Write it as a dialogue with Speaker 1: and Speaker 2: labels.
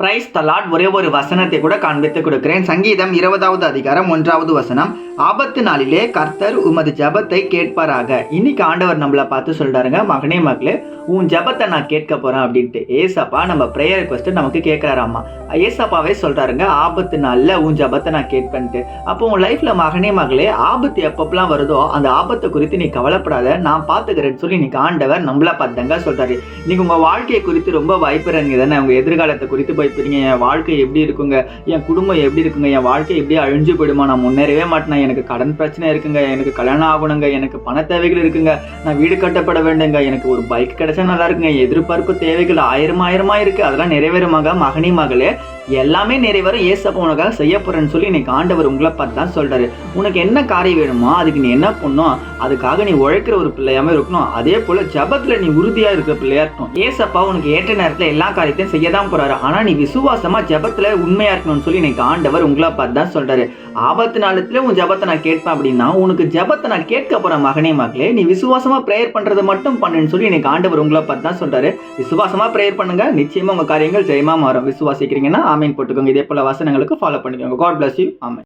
Speaker 1: Praise the Lord. ஒரே ஒரு வசனத்தை கூட காண்பித்து கொடுக்கிறேன். சங்கீதம் 20வது அதிகாரம் 1வது வசனம். ஆபத்து நாளிலே கர்த்தர் உமது ஜெபத்தை கேட்பாராக. இன்னைக்கு ஆண்டவர் நம்மளை பார்த்து சொல்றாருங்க, மகனே மகளே உன் ஜெபத்தை நான் கேட்க போறேன் அப்படின்ட்டு. ஏசப்பா நம்ம ப்ரேயர் ரிக்வெஸ்ட் நமக்கு கேட்கிறாராமா. ஏசப்பாவே சொல்றாருங்க, ஆபத்து நாள்ல உன் ஜெபத்தை நான் கேட்பேன்ட்டு. அப்போ உன் லைஃப்ல மகனே மகளே ஆபத்து எப்பப்பெல்லாம் வருதோ அந்த ஆபத்தை குறித்து நீ கவலைப்படாத, நான் பாத்துக்கிறேன்னு சொல்லி இன்னைக்கு ஆண்டவர் நம்மள பார்த்தாங்க சொல்றாரு. இன்னைக்கு உங்க வாழ்க்கையை குறித்து ரொம்ப பயப்படுறீங்க தானே, உங்க எதிர்காலத்தை குறித்து பயப்படுறீங்க. என் வாழ்க்கை எப்படி இருக்குங்க, என் குடும்பம் எப்படி இருக்குங்க, என் வாழ்க்கை எப்படி அழிஞ்சு போயிடுமா, நான் முன்னேறவே மாட்டேன், எனக்கு கடன் பிரச்சனை இருக்குங்க, எனக்கு கல்யாணம் ஆகணுங்க, எனக்கு பண தேவைகள் இருக்குங்க, நான் வீடு கட்டப்பட வேண்டுங்க, எனக்கு ஒரு பைக் கிடைச்சா நல்லா இருக்குங்க, எதிர்பார்ப்பு தேவைகள் ஆயிரமா இருக்கு, அதெல்லாம் நிறைவேறுமாக மகனே மகளே, எல்லாமே நிறைவேறும். ஏசப்பா உனக்காக செய்ய போறேன்னு சொல்லி இன்னைக்கு ஆண்டவர் உங்களை பார்த்து தான் சொல்றாரு. உனக்கு என்ன காரியம் வேணுமோ அதுக்கு நீ என்ன பண்ணும், அதுக்காக நீ உழைக்கிற ஒரு பிள்ளையாம இருக்கணும். அதே போல ஜபத்துல நீ உறுதியா இருக்கிற பிள்ளையா இருக்கணும். ஏசப்பா உனக்கு ஏற்ற நேரத்துல எல்லா காரியத்தையும் செய்யதான் போறாரு. ஆனா நீ விசுவாசமா ஜபத்துல உண்மையா இருக்கணும்னு சொல்லி இன்னைக்கு ஆண்டவர் உங்களை பார்த்து தான் சொல்றாரு. ஆபத்து நாளத்துல உன் ஜபத்தை நான் கேட்பேன் அப்படின்னா, உனக்கு ஜபத்தை நான் கேட்க போறேன் மகனே மகளே, நீ விசுவாசமா பிரேயர் பண்றது மட்டும் பண்ணுன்னு சொல்லி இன்னைக்கு ஆண்டவர் உங்களை பார்த்து தான் சொல்றாரு. விசுவாசமா பிரேயர் பண்ணுங்க, நிச்சயமா உங்க காரியங்கள் ஜெயமா மாறும். விசுவாசிக்கிறீங்கன்னா ஆமீன் போட்டுக்கோங்க. இதே போல வசனங்களுக்கு ஃபாலோ பண்ணிக்கோங்க. God bless you. ஆமென்.